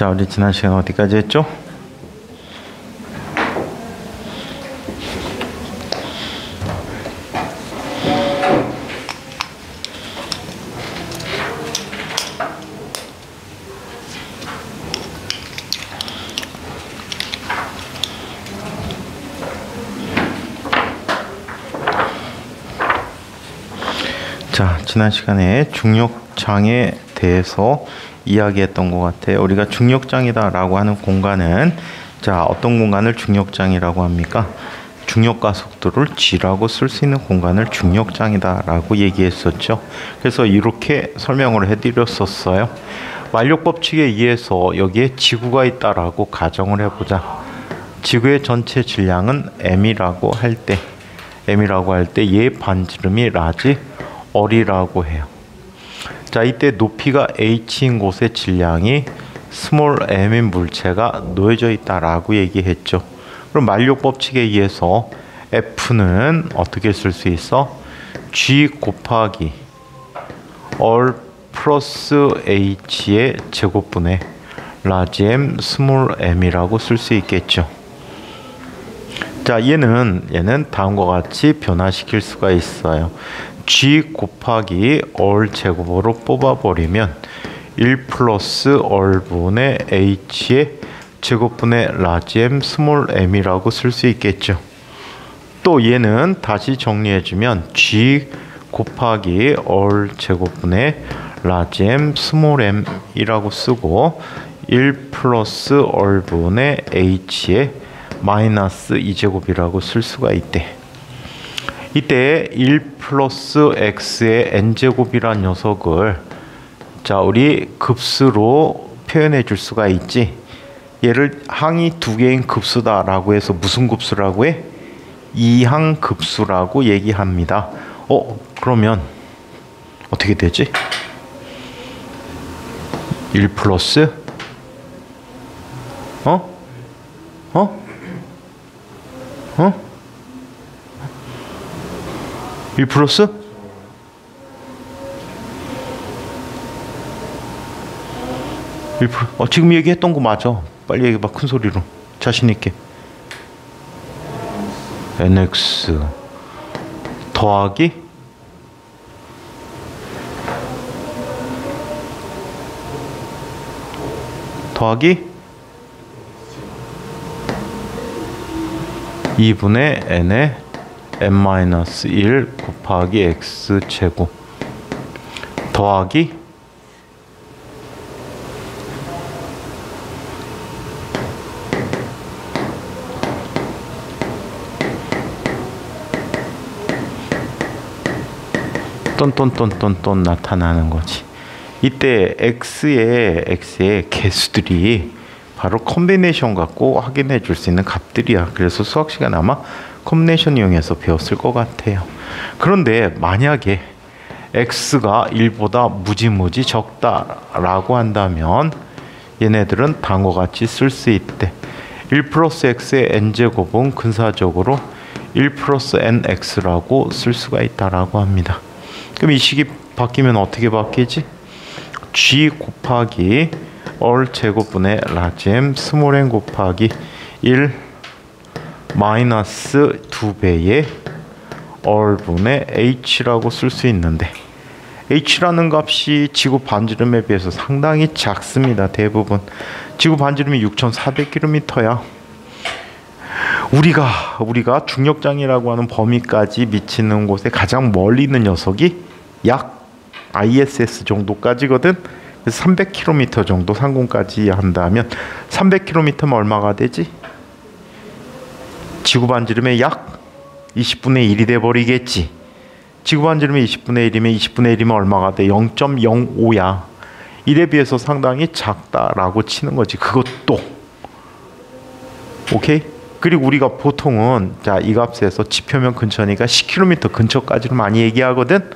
자, 우리 지난 시간 어디까지 했죠? 자, 지난 시간에 중력장에 대해서 이야기했던 것 같아요. 우리가 중력장이다라고 하는 공간은, 자, 어떤 공간을 중력장이라고 합니까? 중력가속도를 g라고 쓸 수 있는 공간을 중력장이다라고 얘기했었죠. 그래서 이렇게 설명을 해드렸었어요. 만력 법칙에 의해서 여기에 지구가 있다라고 가정을 해보자. 지구의 전체 질량은 m이라고 할 때 얘 반지름이 라지 R이라고 해요. 자, 이때 높이가 h인 곳에 질량이 스몰 m인 물체가 놓여져 있다라고 얘기했죠. 그럼 만력 법칙에 의해서 F는 어떻게 쓸 수 있어? G 곱하기 R 플러스 H의 제곱분의 라지 M 스몰 m이라고 쓸 수 있겠죠. 자, 얘는 다음과 같이 변화시킬 수가 있어요. G 곱하기 R 제곱으로 뽑아버리면 1 플러스 R분의 H의 제곱분의 라지 M 스몰 m이라고 쓸 수 있겠죠. 또 얘는 다시 정리해주면 G 곱하기 R 제곱분의 라지 M 스몰 m이라고 쓰고 1 플러스 R분의 H의 마이너스 2제곱이라고 쓸 수가 있대. 이때 1 플러스 x의 n제곱이란 녀석을, 자, 우리 급수로 표현해 줄 수가 있지. 얘를 항이 두 개인 급수다라고 해서 무슨 급수라고 해? 이항 급수라고 얘기합니다. 그러면 어떻게 되지? 1 플러스 1 플러스? 지금 얘기했던 거 맞아. 빨리 얘기해봐, 큰 소리로. 자신있게. nx 더하기 2분의 n의 n-1 곱하기 x제곱 더하기 똔똔똔똔똔 나타나는 거지. 이때 x의 개수들이 바로 컨비네이션 갖고 확인해 줄 수 있는 값들이야. 그래서 수학 시간 아마 컨비네이션 이용해서 배웠을 것 같아요. 그런데 만약에 x가 1보다 무지무지 적다라고 한다면 얘네들은 다음과 같이 쓸 수 있대. 1 플러스 x의 n제곱은 근사적으로 1 플러스 nx라고 쓸 수가 있다라고 합니다. 그럼 이 식이 바뀌면 어떻게 바뀌지? g 곱하기 R 제곱분의 라지 M 스몰 n 곱하기 1 마이너스 2배의 R분의 H라고 쓸 수 있는데, H라는 값이 지구 반지름에 비해서 상당히 작습니다. 대부분 지구 반지름이 6,400km야. 우리가 중력장이라고 하는 범위까지 미치는 곳에 가장 멀리 있는 녀석이 약 ISS 정도까지거든. 그래서 300km 정도 상공까지 한다면 300km면 얼마가 되지? 지구 반지름의 약 20분의 1이 돼버리겠지. 지구 반지름이 20분의 1이면 20분의 1이면 얼마가 돼? 0.05야. 이에 비해서 상당히 작다라고 치는 거지. 그것도 오케이? 그리고 우리가 보통은, 자, 이 값에서 지표면 근처니까 10km 근처까지를 많이 얘기하거든.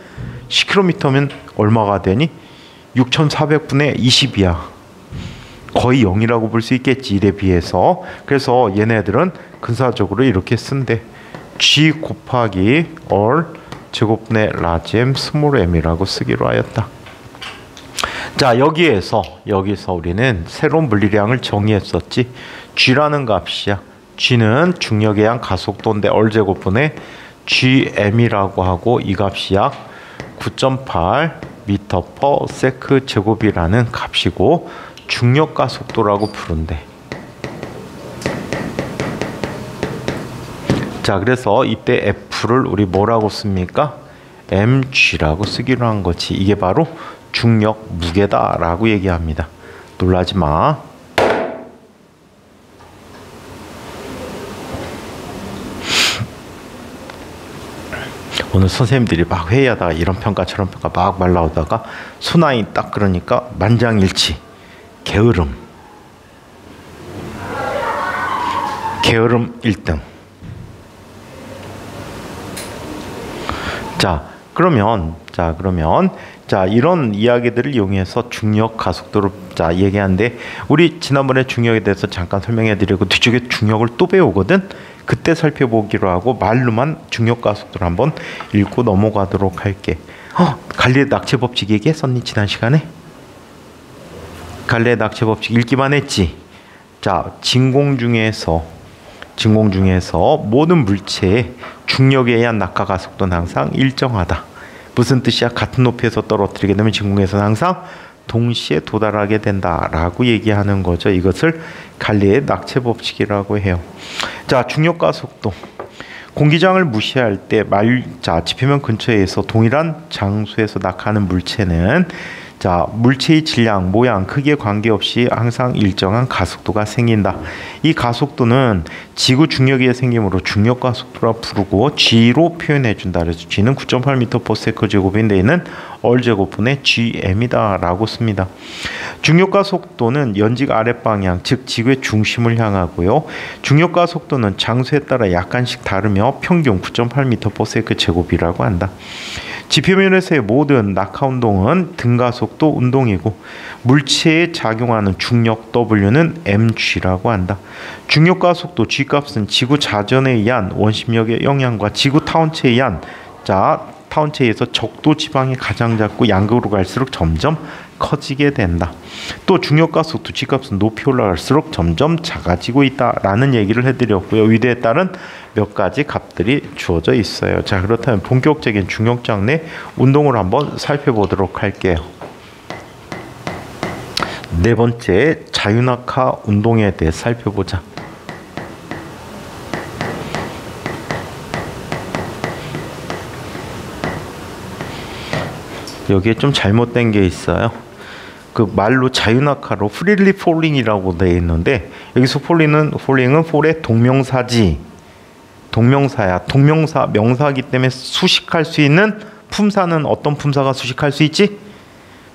10km면 얼마가 되니? 6,400분의 20이야. 거의 0이라고 볼 수 있겠지, 이에 비해서. 그래서 얘네들은 근사적으로 이렇게 쓴대. G 곱하기 R 제곱분의 라지 M 스몰 m이라고 쓰기로 하였다. 자, 여기서 우리는 새로운 물리량을 정의했었지. G라는 값이야. G는 중력의 양 가속도인데 얼제곱분의 GM이라고 하고 이 값이 약 9.8 미터 퍼 세크 제곱이라는 값이고 중력 가속도라고 부른대. 자, 그래서 이때 F를 우리 뭐라고 씁니까? mg라고 쓰기로 한 거지. 이게 바로 중력 무게다라고 얘기합니다. 놀라지 마. 오늘 선생님들이 막 회의하다가 이런 평가 저런 평가 막 말 나오다가 순환이 딱 그러니까 만장일치. 게으름 1등. 그러면 이런 이야기들을 이용해서 중력 가속도를 얘기하는데 우리 지난번에 중력에 대해서 잠깐 설명해 드리고 뒤쪽에 중력을 또 배우거든. 그때 살펴보기로 하고 말로만 중력 가속도를 한번 읽고 넘어가도록 할게. 갈리의 낙체 법칙 얘기했었니 지난 시간에? 갈리의 낙체 법칙 읽기만 했지. 자, 진공 중에서 모든 물체의 중력에 의한 낙하 가속도는 항상 일정하다. 무슨 뜻이야? 같은 높이에서 떨어뜨리게 되면 진공에서는 항상 동시에 도달하게 된다라고 얘기하는 거죠. 이것을 갈리의 낙체 법칙이라고 해요. 자, 중력 가속도. 공기장을 무시할 때 지표면 근처에서 동일한 장소에서 낙하하는 물체는 물체의 질량, 모양, 크기에 관계없이 항상 일정한 가속도가 생긴다. 이 가속도는 지구 중력에 의해 생기므로 중력 가속도라 부르고 G로 표현해준다. 그래서 G는 9.8m/s 제곱인데 있는 얼제곱분의 GM이다 라고 씁니다. 중력 가속도는 연직 아랫방향, 즉 지구의 중심을 향하고요. 중력 가속도는 장소에 따라 약간씩 다르며 평균 9.8m/s 제곱이라고 한다. 지표면에서의 모든 낙하 운동은 등가속도 운동이고 물체에 작용하는 중력 W는 mg라고 한다. 중력 가속도 G값은 지구 자전에 의한 원심력의 영향과 지구 타원체에 의한 타원체에서 적도 지방이 가장 작고 양극으로 갈수록 점점 커지게 된다. 또 중력 가속도 G값은 높이 올라갈수록 점점 작아지고 있다라는 얘기를 해드렸고요. 위대에 따른 몇 가지 값들이 주어져 있어요. 자, 그렇다면 본격적인 중력 장래 운동을 한번 살펴보도록 할게요. 네 번째, 자유낙하 운동에 대해 살펴보자. 여기에 좀 잘못된 게 있어요. 그 말로 자유낙하로 프리리 폴링이라고 되어 있는데 여기서 폴링은 폴의 동명사지. 동명사야. 동명사 명사이기 때문에 수식할 수 있는 품사는 어떤 품사가 수식할 수 있지?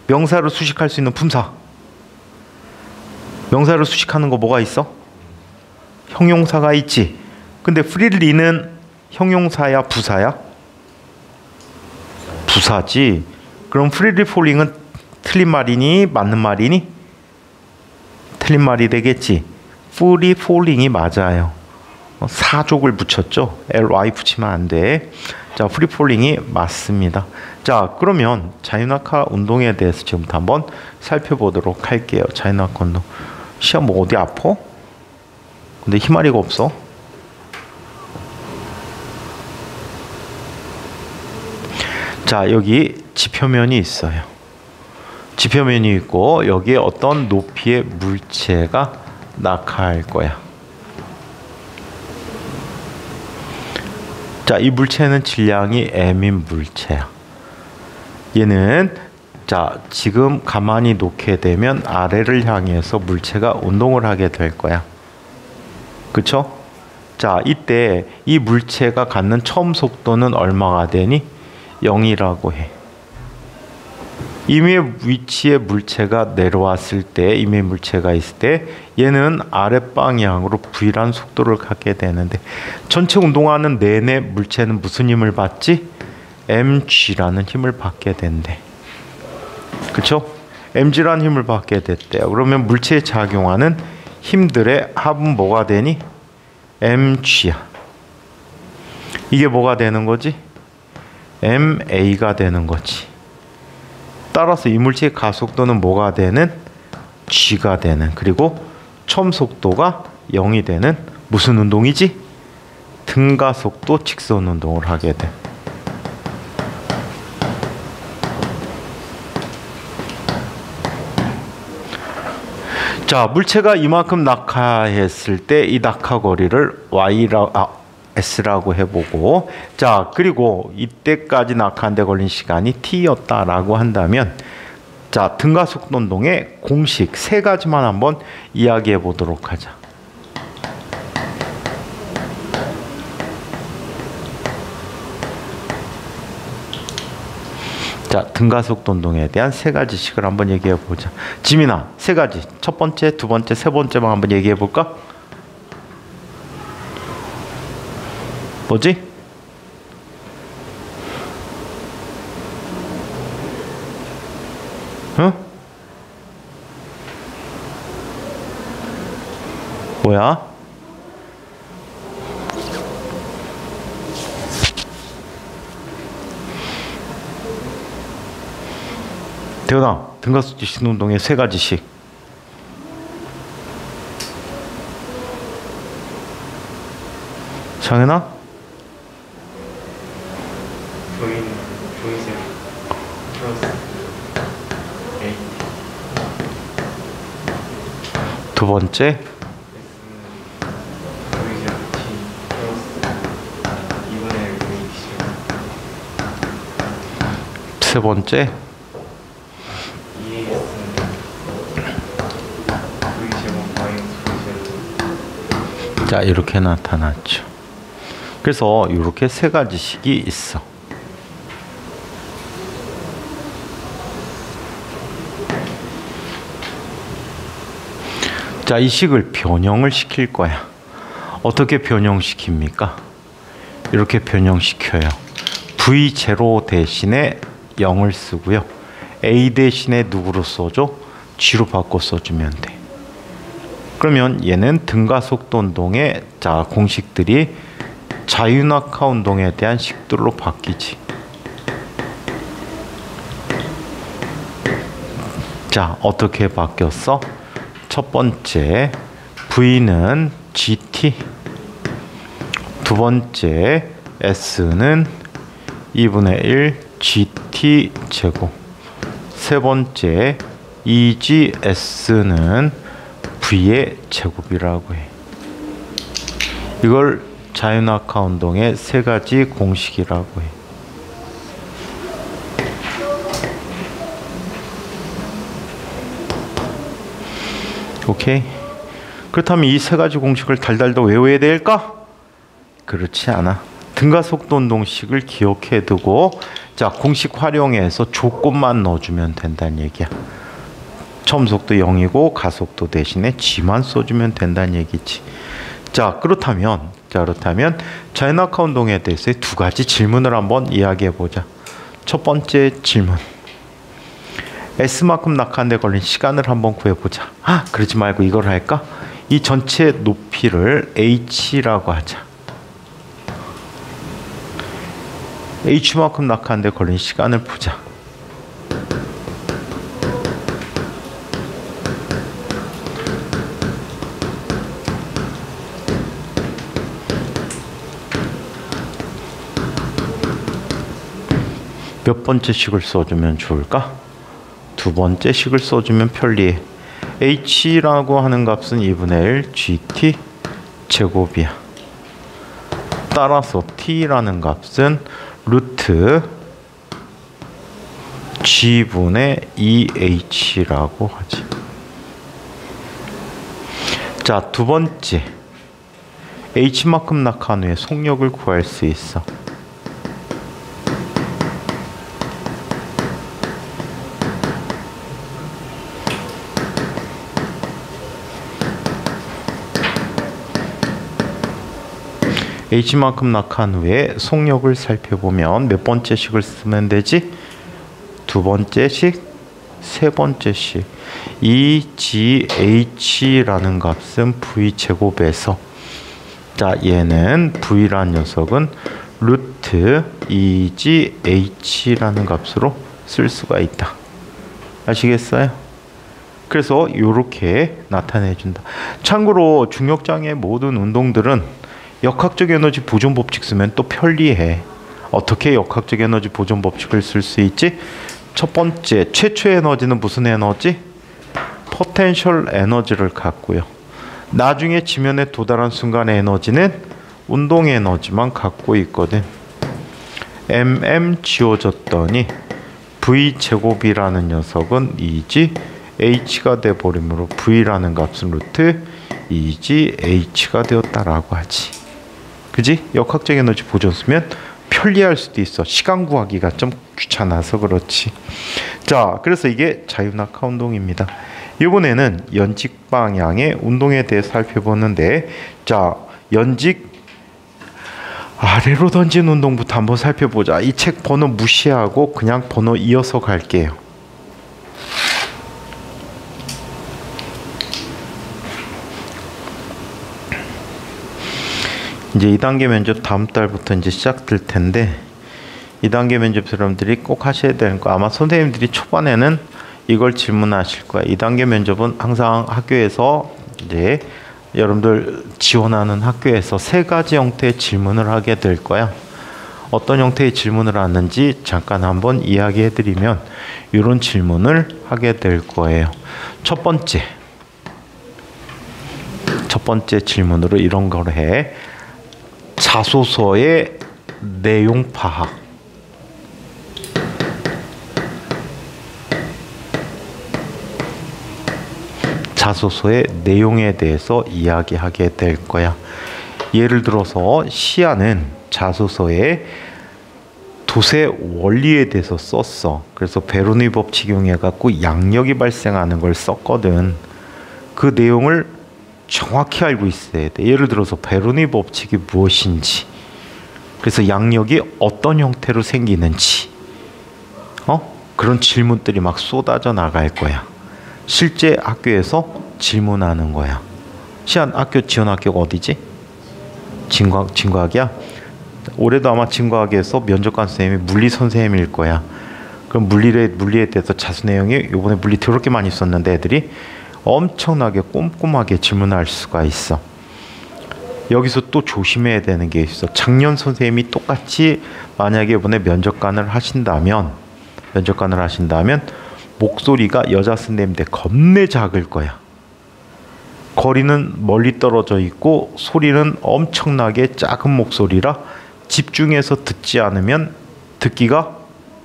명사로 수식할 수 있는 품사. 명사로 수식하는 거 뭐가 있어? 형용사가 있지. 근데 프리리는 형용사야, 부사야? 부사지. 그럼 프리리 폴링은 틀린 말이니 맞는 말이니? 틀린 말이 되겠지. 프리 폴링이 맞아요. 사족을 붙였죠. ly 붙이면 안 돼. 자, 프리 폴링이 맞습니다. 자, 그러면 자유낙하 운동에 대해서 지금부터 한번 살펴보도록 할게요. 자유낙하 운동. 시험 뭐 어디 아파? 근데 희마리가 없어. 자, 여기 지표면이 있어요. 지표면이 있고 여기에 어떤 높이의 물체가 낙하할 거야. 자, 이 물체는 질량이 m인 물체야. 얘는 지금 가만히 놓게 되면 아래를 향해서 물체가 운동을 하게 될 거야. 그쵸? 자, 이때 이 물체가 갖는 처음 속도는 얼마가 되니? 0이라고 해. 임의 위치에 물체가 내려왔을 때, 임의 물체가 있을 때 얘는 아랫방향으로 V라는 속도를 갖게 되는데 전체 운동하는 내내 물체는 무슨 힘을 받지? mg라는 힘을 받게 된대. 그쵸? mg라는 힘을 받게 됐대요. 그러면 물체에 작용하는 힘들의 합은 뭐가 되니? mg야. 이게 뭐가 되는 거지? ma가 되는 거지. 따라서 이물체의 가속도는 뭐가 되는? g가 되는. 그리고 처음 속도가 0이 되는 무슨 운동이지? 등가속도 직선 운동을 하게 돼. 자, 물체가 이만큼 낙하했을 때 이 낙하 거리를 S라고 해보고, 자, 그리고 이때까지 낙하하는데 걸린 시간이 T였다라고 한다면, 자, 등가속도 운동의 공식 세 가지만 한번 이야기해 보도록 하자. 자, 등가속도 운동에 대한 세 가지씩을 한번 얘기해 보자. 지민아, 세 가지. 첫 번째, 두 번째, 세 번째만 한번 얘기해 볼까? 뭐지? 응? 뭐야? 대현아, 등가속도 직선 운동의 세 가지씩. 장현아? 조이셈 플러스 A 두 번째, S는 조이셈 T 플러스 2분의 1 조이셈 세 번째, EAS는 조이셈 마이너스 조이셈. 자, 이렇게 나타났죠. 그래서 이렇게 세 가지씩이 있어. 자, 이 식을 변형을 시킬 거야. 어떻게 변형시킵니까? 이렇게 변형시켜요. V0 대신에 0을 쓰고요. A 대신에 누구로 써줘? G로 바꿔 써주면 돼. 그러면 얘는 등가속도 운동의 자, 공식들이 자유낙하 운동에 대한 식들로 바뀌지. 자, 어떻게 바뀌었어? 첫 번째, V는 GT. 두 번째, S는 2분의 1 GT 제곱. 세 번째, EGS는 V의 제곱이라고 해. 이걸 자유낙하 운동의 세 가지 공식이라고 해. 오케이? 그렇다면 이 세 가지 공식을 달달도 외워야 될까? 그렇지 않아. 등가속도 운동식을 기억해 두고, 자, 공식 활용해서 조건만 넣어주면 된다는 얘기야. 처음 속도 0이고 가속도 대신에 G만 써주면 된다는 얘기지. 자, 그렇다면 자유낙하 운동에 대해서 두 가지 질문을 한번 이야기해 보자. 첫 번째 질문. S만큼 낙하하는데 걸린 시간을 한번 구해보자. 그러지 말고 이걸 할까? 이 전체 높이를 H라고 하자. H만큼 낙하하는데 걸린 시간을 보자. 몇 번째 식을 써주면 좋을까? 두 번째 식을 써주면 편리해. H라고 하는 값은 2분의 1 GT 제곱이야. 따라서 T라는 값은 루트 G분의 2H라고 하지. 자, 두 번째. H만큼 낙하한 후에 속력을 구할 수 있어. H만큼 낙하한 후에 속력을 살펴보면 몇 번째 식을 쓰면 되지? 두 번째 식, 세 번째 식. EGH라는 값은 V제곱에서, 자, 얘는 V라는 녀석은 루트 EGH라는 값으로 쓸 수가 있다. 아시겠어요? 그래서 이렇게 나타내준다. 참고로 중력장애 모든 운동들은 역학적 에너지 보존 법칙 쓰면 또 편리해. 어떻게 역학적 에너지 보존 법칙을 쓸 수 있지? 첫 번째, 최초 에너지는 무슨 에너지? 포텐셜 에너지를 갖고요. 나중에 지면에 도달한 순간의 에너지는 운동 에너지만 갖고 있거든. 지워졌더니 V제곱이라는 녀석은 2지 H가 돼버림으로 V라는 값은 루트 2지 H가 되었다라고 하지. 그지? 역학적 에너지 보존 쓰면 편리할 수도 있어. 시간 구하기가 좀 귀찮아서 그렇지. 자, 그래서 이게 자유낙하 운동입니다. 이번에는 연직 방향의 운동에 대해 살펴보는데, 자, 연직 아래로 던진 운동부터 한번 살펴보자. 이 책 번호 무시하고 그냥 번호 이어서 갈게요. 이제 2단계 면접 다음 달부터 이제 시작될 텐데, 2단계 면접 여러분들이 꼭 하셔야 되는 거, 아마 선생님들이 초반에는 이걸 질문하실 거야. 2단계 면접은 항상 학교에서 이제 여러분들 지원하는 학교에서 3가지 형태의 질문을 하게 될 거야. 어떤 형태의 질문을 하는지 잠깐 한번 이야기해 드리면 이런 질문을 하게 될 거예요. 첫 번째 질문으로 이런 걸 해. 자소서의 내용 파악. 자소서의 내용에 대해서 이야기하게 될 거야. 예를 들어서 시아는 자소서에 도세 원리에 대해서 썼어. 그래서 베르누이 법칙 이용해 갖고 양력이 발생하는 걸 썼거든. 그 내용을 정확히 알고 있어야 돼. 예를 들어서 베르누이 법칙이 무엇인지, 그래서 양력이 어떤 형태로 생기는지, 그런 질문들이 막 쏟아져 나갈 거야. 실제 학교에서 질문하는 거야. 시안 학교 지원 학교가 어디지? 진과학이야? 올해도 아마 진과학에서 면접관 선생님이 물리 선생님일 거야. 그럼 물리에 대해서 자수 내용이 이번에 물리 더럽게 많이 썼는데 애들이 엄청나게 꼼꼼하게 질문할 수가 있어. 여기서 또 조심해야 되는 게 있어. 작년 선생님이 똑같이 만약에 이번에 면접관을 하신다면 목소리가 여자 선생님인데 겁내 작을 거야. 거리는 멀리 떨어져 있고 소리는 엄청나게 작은 목소리라 집중해서 듣지 않으면 듣기가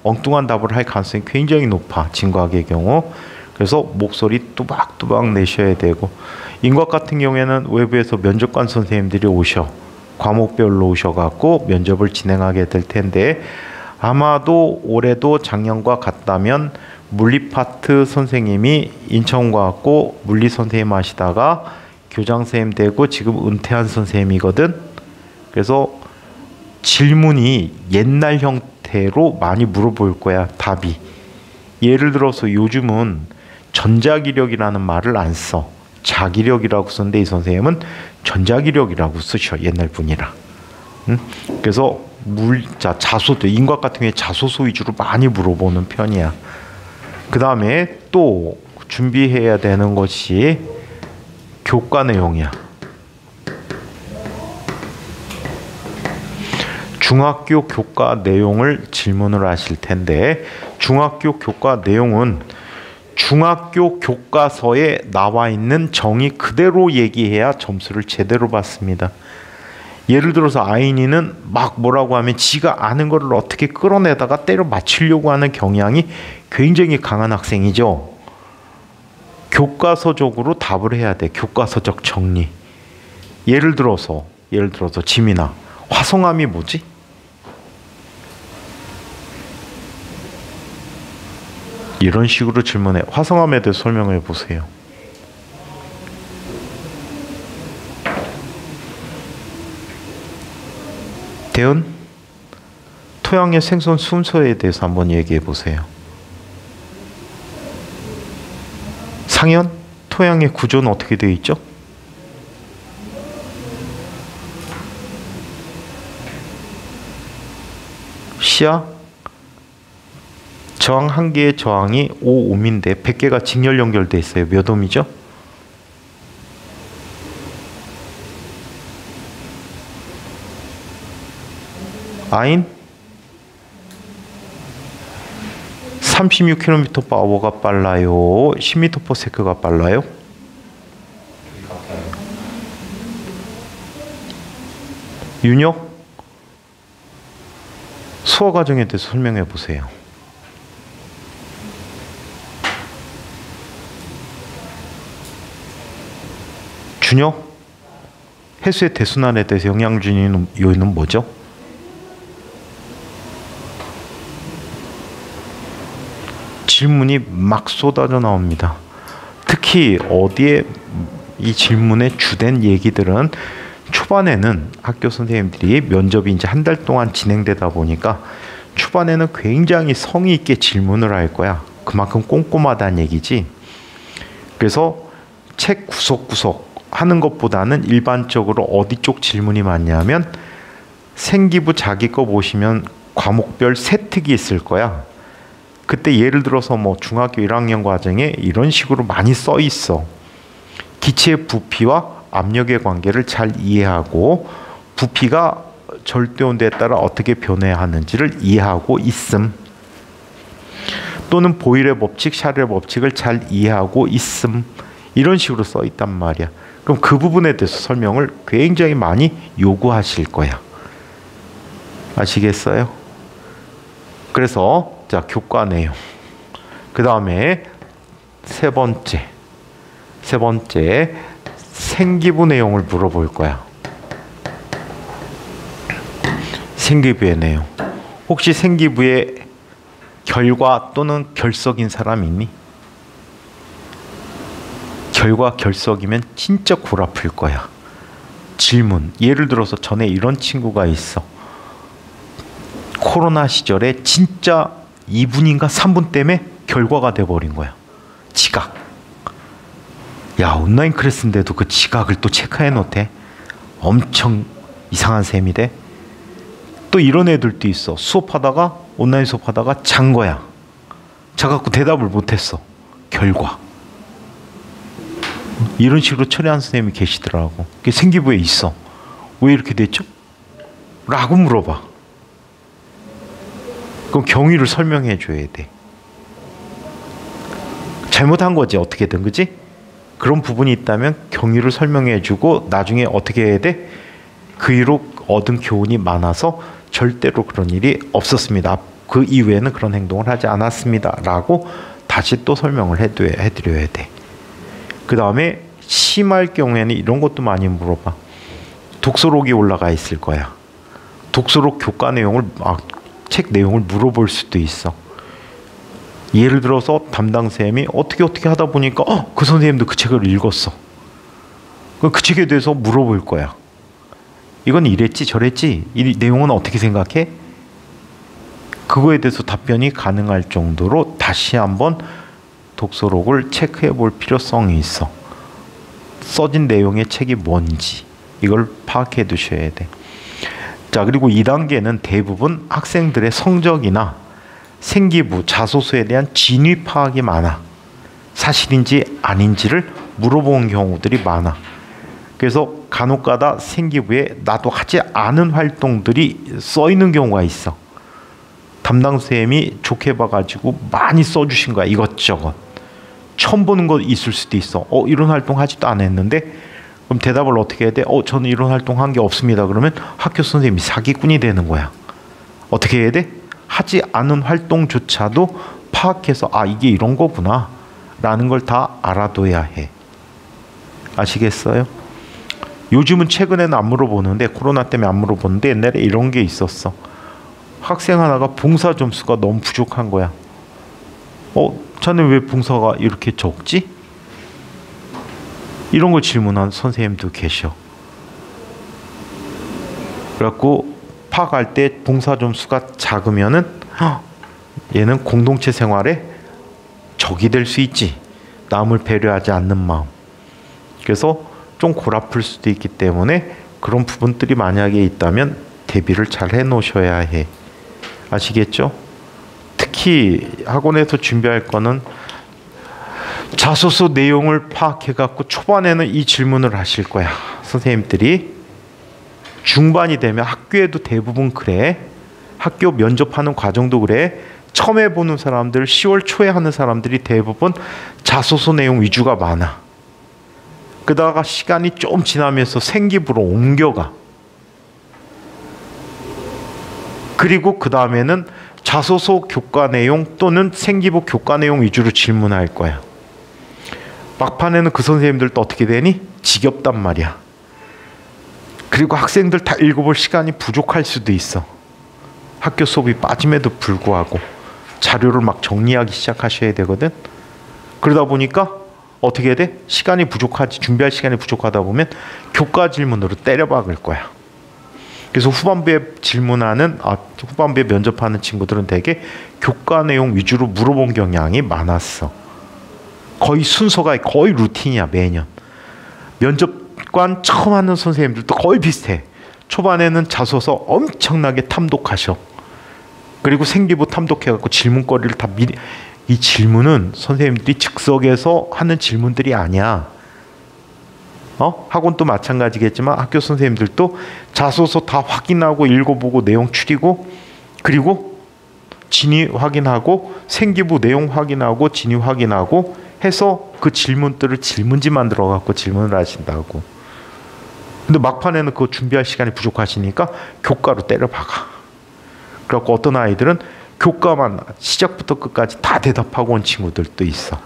엉뚱한 답을 할 가능성이 굉장히 높아. 진과학의 경우. 그래서 목소리 뚜박뚜박 내셔야 되고, 인과학 같은 경우에는 외부에서 면접관 선생님들이 오셔. 과목별로 오셔갖고 면접을 진행하게 될 텐데, 아마도 올해도 작년과 같다면 물리 파트 선생님이 인천과학고 물리 선생님 하시다가 교장 선생님 되고 지금 은퇴한 선생님이거든. 그래서 질문이 옛날 형태로 많이 물어볼 거야. 답이. 예를 들어서 요즘은 전자기력이라는 말을 안 써. 자기력이라고 쓰는데 이 선생님은 전자기력이라고 쓰셔. 옛날 분이라. 그래서 자소도 인과학 같은 경우에 자소서 위주로 많이 물어보는 편이야. 그 다음에 또 준비해야 되는 것이 교과 내용이야. 중학교 교과 내용을 질문을 하실 텐데, 중학교 교과 내용은 중학교 교과서에 나와 있는 정의 그대로 얘기해야 점수를 제대로 받습니다. 예를 들어서 아인이는 막 뭐라고 하면 지가 아는 거를 어떻게 끌어내다가 때려 맞추려고 하는 경향이 굉장히 강한 학생이죠. 교과서적으로 답을 해야 돼. 교과서적 정리. 예를 들어서 지민아, 화성암이 뭐지? 이런 식으로 질문해. 화성암에 대해 설명해 보세요. 대은, 토양의 생존 순서에 대해서 한번 얘기해 보세요. 상현, 토양의 구조는 어떻게 되어 있죠? 시야, 저항 한 개의 저항이 5옴인데 100개가 직렬 연결돼 있어요. 몇 옴이죠? 아인 36km 파워가 빨라요? 10m/s가 빨라요? 윤혁? 수화 과정에 대해서 설명해 보세요. 준혁? 해수의 대순환에 대해서 영향 주는 요인은 뭐죠? 질문이 막 쏟아져 나옵니다. 특히 어디에 이 질문의 주된 얘기들은 초반에는 학교 선생님들이 면접이 이제 한 달 동안 진행되다 보니까 초반에는 굉장히 성의 있게 질문을 할 거야. 그만큼 꼼꼼하다는 얘기지. 그래서 책 구석구석 하는 것보다는 일반적으로 어디 쪽 질문이 많냐면 생기부 자기 거 보시면 과목별 세특이 있을 거야. 그때 예를 들어서 뭐 중학교 1학년 과정에 이런 식으로 많이 써 있어. 기체의 부피와 압력의 관계를 잘 이해하고 부피가 절대온도에 따라 어떻게 변해하는지를 이해하고 있음. 또는 보일의 법칙, 샤를의 법칙을 잘 이해하고 있음. 이런 식으로 써 있단 말이야. 그럼 그 부분에 대해서 설명을 굉장히 많이 요구하실 거야. 아시겠어요? 그래서 자, 교과 내용. 그 다음에 세 번째 생기부 내용을 물어볼 거야. 생기부의 내용. 혹시 생기부에 결과 또는 결석인 사람 있니? 결과 결석이면 진짜 골 아플 거야. 질문. 예를 들어서 전에 이런 친구가 있어. 코로나 시절에 진짜 2분인가 3분 때문에 결과가 돼버린 거야. 지각. 야, 온라인 클래스인데도 그 지각을 또 체크해 놓대. 엄청 이상한 셈이 돼. 또 이런 애들도 있어. 수업하다가 온라인 수업하다가 잔 거야. 자갖고 대답을 못했어. 결과. 이런 식으로 처리하는 선생님이 계시더라고. 그게 생기부에 있어. 왜 이렇게 됐죠? 라고 물어봐. 그럼 경위를 설명해 줘야 돼. 잘못한 거지 어떻게든, 그지? 그런 부분이 있다면 경위를 설명해 주고 나중에 어떻게 해야 돼? 그 이후로 얻은 교훈이 많아서 절대로 그런 일이 없었습니다. 그 이후에는 그런 행동을 하지 않았습니다. 라고 다시 또 설명을 해드려야 돼. 그 다음에 심할 경우에는 이런 것도 많이 물어봐. 독서록이 올라가 있을 거야. 독서록 교과 내용을 책 내용을 물어볼 수도 있어. 예를 들어서 담당 쌤이 어떻게 하다 보니까 그 선생님도 그 책을 읽었어. 그 책에 대해서 물어볼 거야. 이건 이랬지 저랬지 이 내용은 어떻게 생각해? 그거에 대해서 답변이 가능할 정도로 다시 한번 독서록을 체크해 볼 필요성이 있어. 써진 내용의 책이 뭔지 이걸 파악해 두셔야 돼. 자, 그리고 2단계는 대부분 학생들의 성적이나 생기부, 자소서에 대한 진위 파악이 많아. 사실인지 아닌지를 물어본 경우들이 많아. 그래서 간혹가다 생기부에 나도 하지 않은 활동들이 써 있는 경우가 있어. 담당 선생님이 좋게 봐가지고 많이 써주신 거야. 이것저것. 처음 보는 거 있을 수도 있어. 이런 활동 하지도 않았는데 그럼 대답을 어떻게 해야 돼? 저는 이런 활동 한 게 없습니다. 그러면 학교 선생님이 사기꾼이 되는 거야. 어떻게 해야 돼? 하지 않은 활동조차도 파악해서 이게 이런 거구나 라는 걸 다 알아둬야 해. 아시겠어요? 요즘은 최근에는 안 물어보는데 코로나 때문에 안 물어보는데 옛날에 이런 게 있었어. 학생 하나가 봉사 점수가 너무 부족한 거야. 자네 왜 봉사가 이렇게 적지? 이런 걸 질문한 선생님도 계셔. 그래갖고 파악할 때 봉사 점수가 작으면은 얘는 공동체 생활에 적이 될 수 있지. 남을 배려하지 않는 마음. 그래서 좀 골 아플 수도 있기 때문에 그런 부분들이 만약에 있다면 대비를 잘 해놓으셔야 해. 아시겠죠? 특히 특히 학원에서 준비할 거는 자소서 내용을 파악해 갖고 초반에는 이 질문을 하실 거야. 선생님들이 중반이 되면 학교에도 대부분 그래. 학교 면접하는 과정도 그래. 처음 해보는 사람들, 10월 초에 하는 사람들이 대부분 자소서 내용 위주가 많아. 그러다가 시간이 좀 지나면서 생기부로 옮겨가. 그리고 그 다음에는 자소서 교과 내용 또는 생기부 교과 내용 위주로 질문할 거야. 막판에는 그 선생님들도 어떻게 되니? 지겹단 말이야. 그리고 학생들 다 읽어볼 시간이 부족할 수도 있어. 학교 수업이 빠짐에도 불구하고 자료를 막 정리하기 시작하셔야 되거든. 그러다 보니까 어떻게 돼? 시간이 부족하지. 준비할 시간이 부족하다 보면 교과 질문으로 때려박을 거야. 그래서 후반부에 후반부에 면접하는 친구들은 되게 교과 내용 위주로 물어본 경향이 많았어. 거의 순서가 거의 루틴이야. 매년 면접관 처음 하는 선생님들도 거의 비슷해. 초반에는 자소서 엄청나게 탐독하셔. 그리고 생기부 탐독해갖고 질문거리를 다 미리. 이 질문은 선생님들이 즉석에서 하는 질문들이 아니야. 학원도 마찬가지겠지만 학교 선생님들도 자소서 다 확인하고 읽어보고 내용 추리고 그리고 진위 확인하고 생기부 내용 확인하고 진위 확인하고 해서 그 질문들을 질문지 만들어 갖고 질문을 하신다고. 근데 막판에는 그거 준비할 시간이 부족하시니까 교과로 때려 박아. 그래갖고 어떤 아이들은 교과만 시작부터 끝까지 다 대답하고 온 친구들도 있어.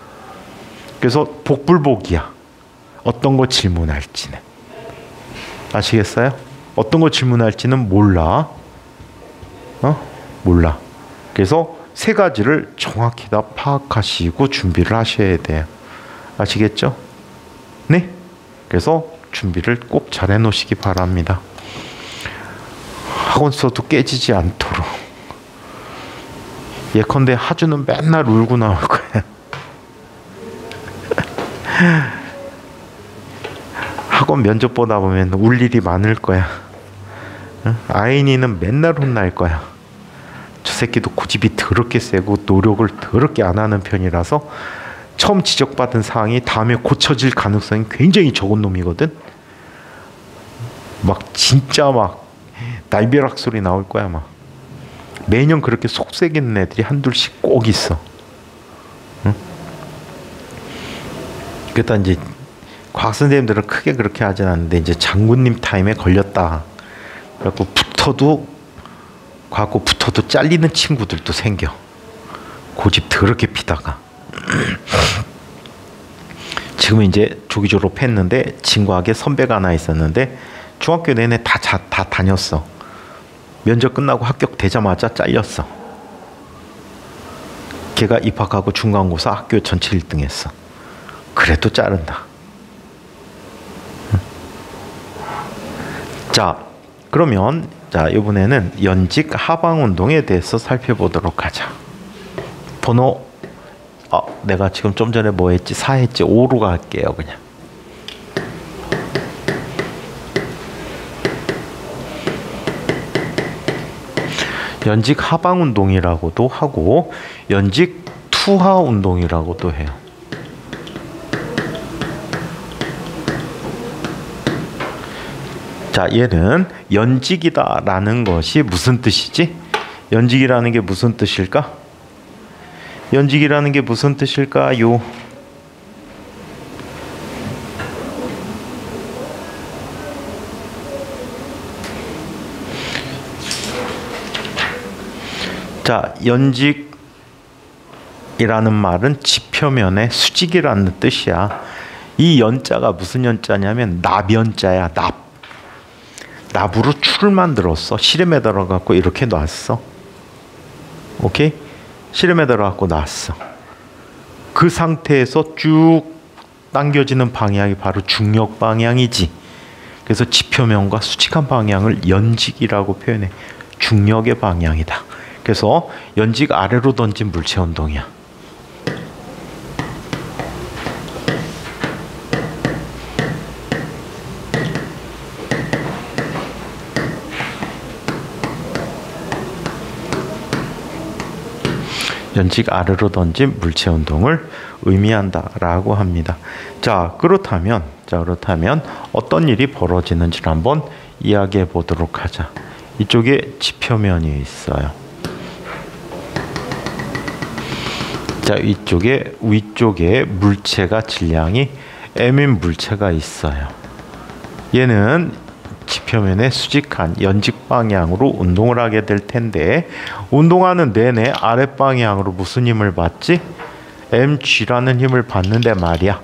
그래서 복불복이야. 어떤 거 질문할지는. 아시겠어요? 어떤 거 질문할지는 몰라. 몰라. 그래서 세 가지를 정확히 다 파악하시고 준비를 하셔야 돼요. 아시겠죠? 네? 그래서 준비를 꼭 잘 해놓으시기 바랍니다. 학원서도 깨지지 않도록. 예컨대 하주는 맨날 울고 나올 거야. 학원 면접 보다 보면 울 일이 많을 거야. 아인이는 맨날 혼날 거야. 저 새끼도 고집이 더럽게 세고 노력을 더럽게 안 하는 편이라서 처음 지적받은 사항이 다음에 고쳐질 가능성이 굉장히 적은 놈이거든. 막 진짜 막 날벼락 소리 나올 거야. 막 매년 그렇게 속색이는 애들이 한둘씩 꼭 있어. 응? 그러다 이제 과학 선생님들은 크게 그렇게 하진 않는데 이제 장군님 타임에 걸렸다. 그래갖고 붙어도 잘리는 친구들도 생겨. 고집 더럽게 피다가. 지금 이제 조기 졸업했는데 친구에게 선배가 하나 있었는데 중학교 내내 다 다녔어. 면접 끝나고 합격되자마자 잘렸어. 걔가 입학하고 중간고사 학교 전체 1등 했어. 그래도 자른다. 자, 그러면 이번에는 연직 하방 운동에 대해서 살펴보도록 하자. 번호 내가 지금 좀 전에 뭐 했지? 4 했지? 5로 갈게요, 그냥. 연직 하방 운동이라고도 하고 연직 투하 운동이라고도 해요. 자, 얘는 연직이다라는 것이 무슨 뜻이지? 연직이라는 게 무슨 뜻일까? 연직이라는 게 무슨 뜻일까요? 자, 연직이라는 말은 지표면의 수직이라는 뜻이야. 이 연자가 무슨 연자냐면 납연자야. 납으로 줄을 만들었어. 실에 들어갖고 이렇게 놨어. 오케이? 실에 들어갖고 놨어. 그 상태에서 쭉 당겨지는 방향이 바로 중력 방향이지. 그래서 지표면과 수직한 방향을 연직이라고 표현해. 중력의 방향이다. 그래서 연직 아래로 던진 물체 운동이야. 연직 아래로 던진 물체 운동을 의미한다라고 합니다. 자, 그렇다면 어떤 일이 벌어지는지를 한번 이야기해 보도록 하자. 이쪽에 지표면이 있어요. 자, 위쪽에 물체가 질량이 m인 물체가 있어요. 얘는 지표면에 수직한 연직 방향으로 운동을 하게 될 텐데, 운동하는 내내 아랫 방향으로 무슨 힘을 받지? mg라는 힘을 받는데 말이야.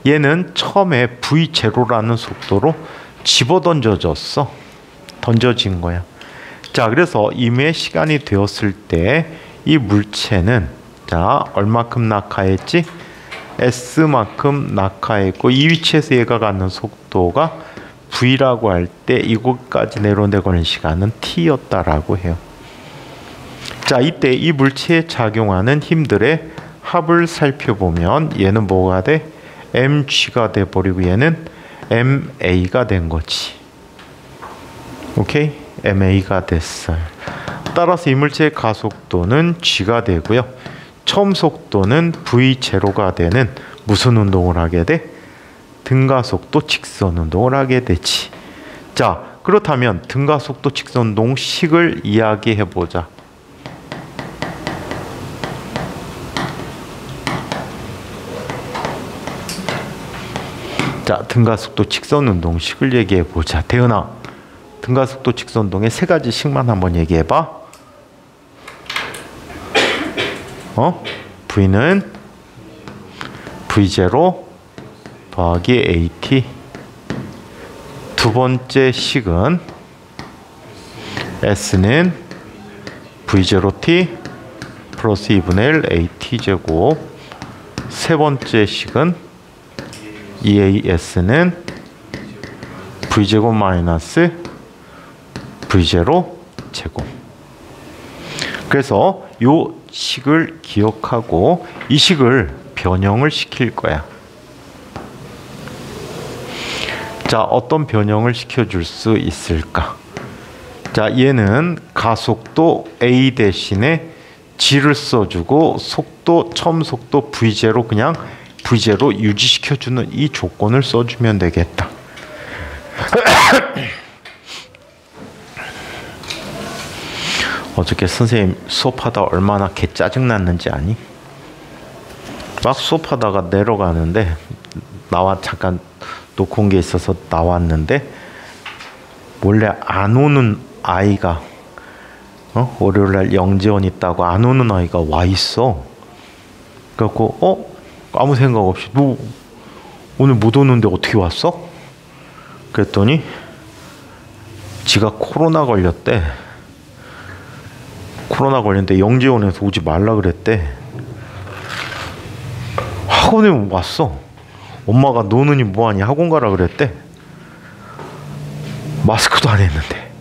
얘는 처음에 v0라는 속도로 집어 던져진 거야. 자, 그래서 임의 시간이 되었을 때 이 물체는 자, 얼마큼 낙하했지? s만큼 낙하했고, 이 위치에서 얘가 가는 속도가 v라고 할 때 이곳까지 내려오는데 걸린 시간은 t였다라고 해요. 자, 이때 이 물체에 작용하는 힘들의 합을 살펴보면 얘는 뭐가 돼? mg가 돼버리고 얘는 ma가 된 거지. 오케이? ma가 됐어요. 따라서 이 물체의 가속도는 g가 되고요. 처음 속도는 v0가 되는 무슨 운동을 하게 돼? 등가속도 직선 운동을 하게 되지. 자, 그렇다면 등가속도 직선 운동 식을 이야기해 보자. 자, 등가속도 직선 운동 식을 얘기해 보자. 대은아, 등가속도 직선 운동의 세 가지 식만 한번 얘기해 봐. V는 V0 더하기 AT. 두 번째 식은 S는 V0T 플러스 2분의 1 AT 제곱. 세 번째 식은 EAS는 V제곱 마이너스 V0 제곱. 그래서 요 식을 기억하고 이 식을 변형을 시킬 거야. 자, 어떤 변형을 시켜줄 수 있을까? 자, 얘는 가속도 A 대신에 G를 써주고 처음 속도 V0 그냥 V0 유지시켜주는 이 조건을 써주면 되겠다. 어저께 선생님 수업하다 얼마나 개 짜증났는지 아니? 막 수업하다가 내려가는데 잠깐 놓고 온 게 있어서 나왔는데 원래 안 오는 아이가 월요일날 영재원 있다고 안 오는 아이가 와 있어. 그래갖고 아무 생각 없이 너 오늘 못 오는데 어떻게 왔어? 그랬더니 지가 코로나 걸렸대. 코로나 걸렸는데 영재원에서 오지 말라 그랬대. 학원에 왔어. 엄마가 노는이 뭐하니 학원 가라 그랬대. 마스크도 안 했는데.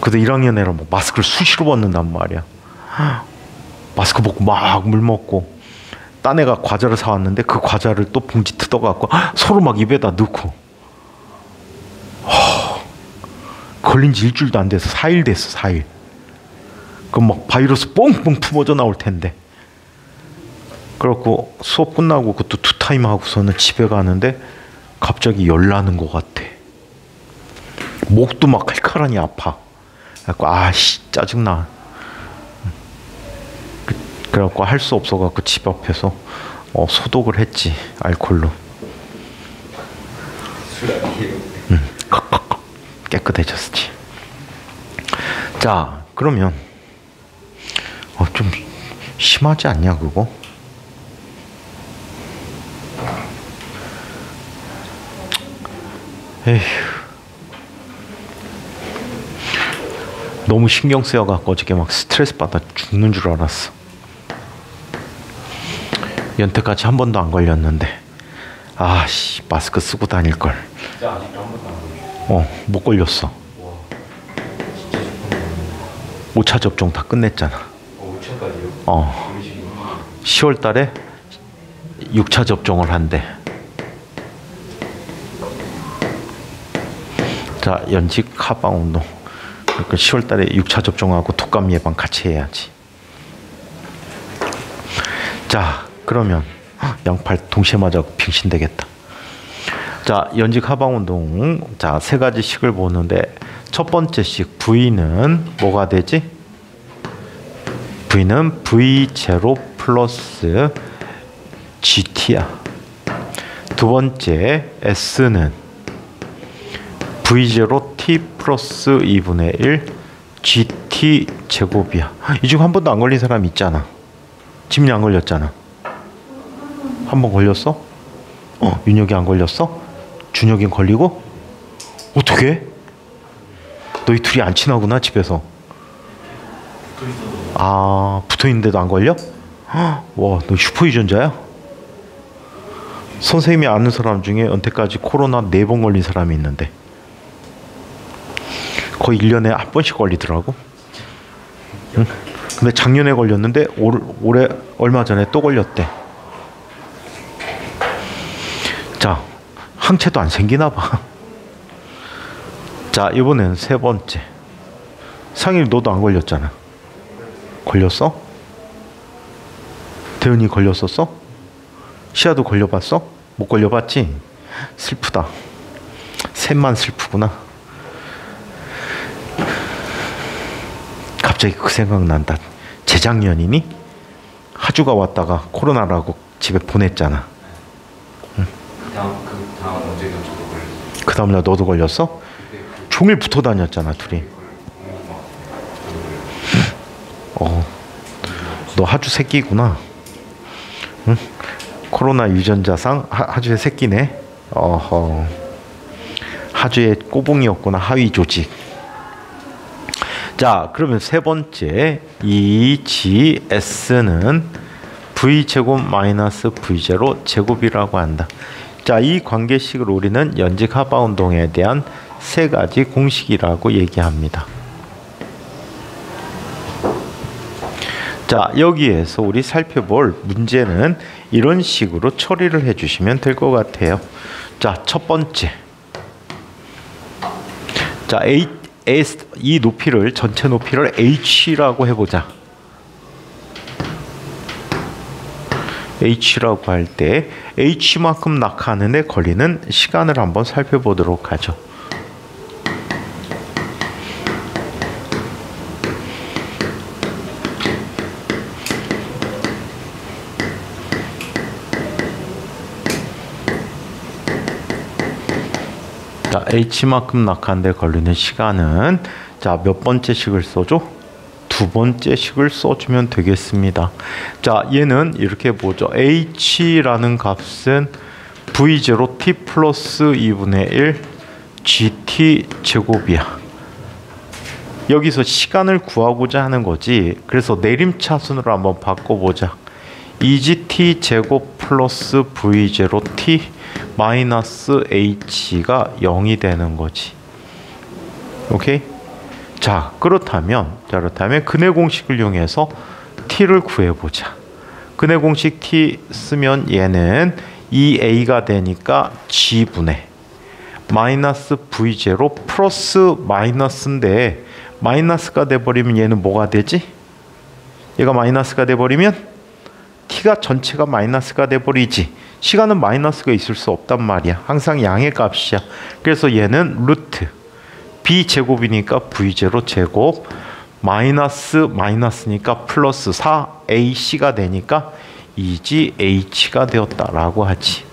그래도 1학년 애라 뭐 마스크를 수시로 벗는단 말이야. 마스크 벗고 막 물 먹고. 딴 애가 과자를 사왔는데 그 과자를 또 봉지 뜯어갖고 서로 막 입에다 넣고. 걸린 지 일주일도 안 돼서 4일 됐어. 4일. 그럼 막 바이러스 뽕뽕 품어져 나올 텐데. 그래갖고 수업 끝나고 그것도 2타임 하고서는 집에 가는데 갑자기 열 나는 것 같아. 목도 막 칼칼하니 아파. 그래갖고 짜증나. 그래갖고 할 수 없어갖고 집 앞에서 소독을 했지. 알콜로. 깨끗해졌지. 자, 그러면 좀 심하지 않냐 그거? 에휴, 너무 신경 쓰여갖고 어저께 막 스트레스 받아 죽는 줄 알았어. 연태까지 한 번도 안 걸렸는데 마스크 쓰고 다닐걸. 진짜 아직도 한 번도 안 걸렸어. 못 걸렸어. 와, 진짜 좋구나. 5차 접종 다 끝냈잖아. 5차까지요? 10월 달에 6차 접종을 한대. 자, 연직 하방 운동. 그러니까 10월 달에 6차 접종하고 독감 예방 같이 해야지. 자, 그러면 양팔 동시에 맞아 빙신되겠다. 자, 연직 하방 운동. 자, 세 가지 식을 보는데 첫 번째 식 V는 뭐가 되지? V는 V0 플러스 GT야. 두 번째 S는 V0 T 플러스 2분의 1 GT 제곱이야. 이 중 한 번도 안 걸린 사람 있잖아. 지민이 안 걸렸잖아. 한 번 걸렸어? 윤혁이 안 걸렸어? 준혁이 걸리고? 어떻게? 너희 둘이 안 친하구나 집에서. 아, 붙어있는데도 안 걸려? 와, 너 슈퍼유전자야? 선생님이 아는 사람 중에 은퇴까지 코로나 4번 걸린 사람이 있는데 거의 1년에 한 번씩 걸리더라고. 응? 근데 작년에 걸렸는데 올해 얼마 전에 또 걸렸대. 자, 항체도 안 생기나 봐. 자, 이번엔 세 번째. 상일 너도 안 걸렸잖아. 걸렸어? 대은이 걸렸었어? 시아도 걸려봤어? 못 걸려봤지? 슬프다. 셋만 슬프구나. 갑자기 그 생각난다. 재작년이니? 하주가 왔다가 코로나라고 집에 보냈잖아. 응. 그 다음 언제가 저도 걸렸어요. 그 다음날 너도 걸렸어? 종일 붙어 다녔잖아 둘이. 너 하주 새끼구나. 응? 코로나 유전자상 하주의 새끼네. 어허. 하주의 꼬붕이었구나. 하위 조직. 자, 그러면 세 번째 이 GS는 V제곱 마이너스 V0 제곱이라고 한다. 자, 이 관계식을 우리는 연직 하바 운동에 대한 세 가지 공식이라고 얘기합니다. 자, 여기에서 우리 살펴볼 문제는 이런 식으로 처리를 해주시면 될 것 같아요. 자, 첫 번째. 자, 이 높이를, 전체 높이를 h라고 해보자. h라고 할 때 h만큼 낙하하는데 걸리는 시간을 한번 살펴보도록 하죠. 자, h만큼 낙하한데 걸리는 시간은 자, 몇 번째 식을 써줘? 두 번째 식을 써주면 되겠습니다. 자, 얘는 이렇게 보죠. h라는 값은 v0 t 플러스 2분의 1 gt 제곱이야. 여기서 시간을 구하고자 하는 거지. 그래서 내림차순으로 한번 바꿔보자. 2gt 제곱 플러스 v0 t 마이너스 h가 0이 되는 거지. 오케이? 자, 그렇다면 근해 공식을 이용해서 t를 구해보자. 근해 공식 t 쓰면 얘는 2a가 되니까 g분의 마이너스 v0 플러스 마이너스인데 마이너스가 돼버리면 얘는 뭐가 되지? 얘가 마이너스가 돼버리면 t가 전체가 마이너스가 돼버리지. 시간은 마이너스가 있을 수 없단 말이야. 항상 양의 값이야. 그래서 얘는 루트 b제곱이니까 v0 제곱 마이너스니까 플러스 4ac가 되니까 2gH가 되었다라고 하지.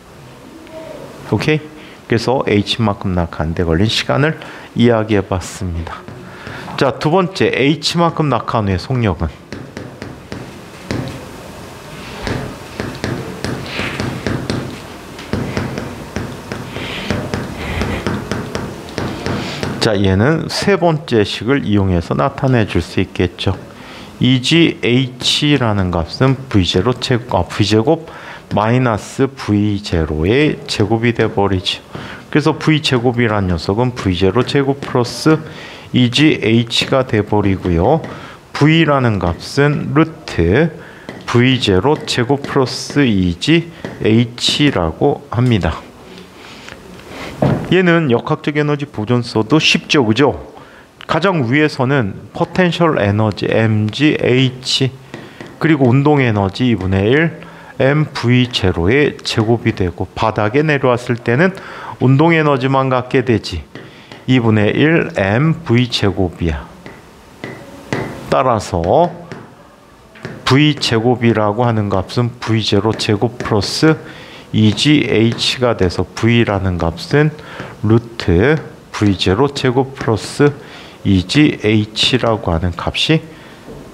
오케이? 그래서 h만큼 낙하한데 걸린 시간을 이야기해 봤습니다. 자, 두 번째 h만큼 낙하한 후의 속력은 자, 얘는 세 번째 식을 이용해서 나타내 줄 수 있겠죠. 2gH라는 값은 V제곱 마이너스 V0의 제곱이 돼버리죠. 그래서 V제곱이라는 녀석은 V0 제곱 플러스 2gH가 돼버리고요. V라는 값은 루트 V0 제곱 플러스 2gH라고 합니다. 얘는 역학적 에너지 보존서도 쉽죠, 그죠? 가장 위에서는 포텐셜 에너지 mgh 그리고 운동 에너지 2분의 1 mv0의 제곱이 되고 바닥에 내려왔을 때는 운동 에너지만 갖게 되지. 2분의 1 mv 제곱이야. 따라서 v제곱이라고 하는 값은 v0 제곱 플러스 2gH가 돼서 v라는 값은 루트 v0 제곱 플러스 2gH라고 하는 값이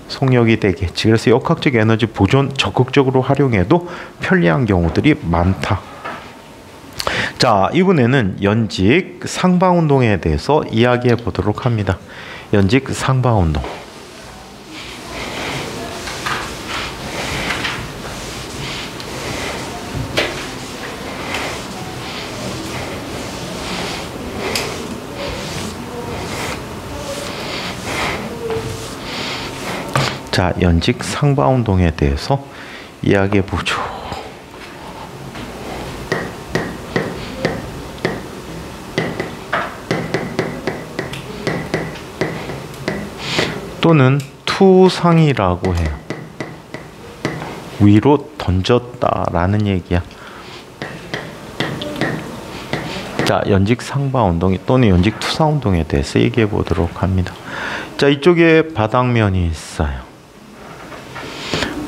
속력이 되겠지. 그래서 역학적 에너지 보존 적극적으로 활용해도 편리한 경우들이 많다. 자, 이번에는 연직 상방운동에 대해서 이야기해 보도록 합니다. 연직 상방운동. 자, 연직 상방운동에 대해서 이야기해 보죠. 또는 투상이라고 해요. 위로 던졌다라는 얘기야. 자, 연직 상방운동 또는 연직 투상운동에 대해서 얘기해 보도록 합니다. 자, 이쪽에 바닥면이 있어요.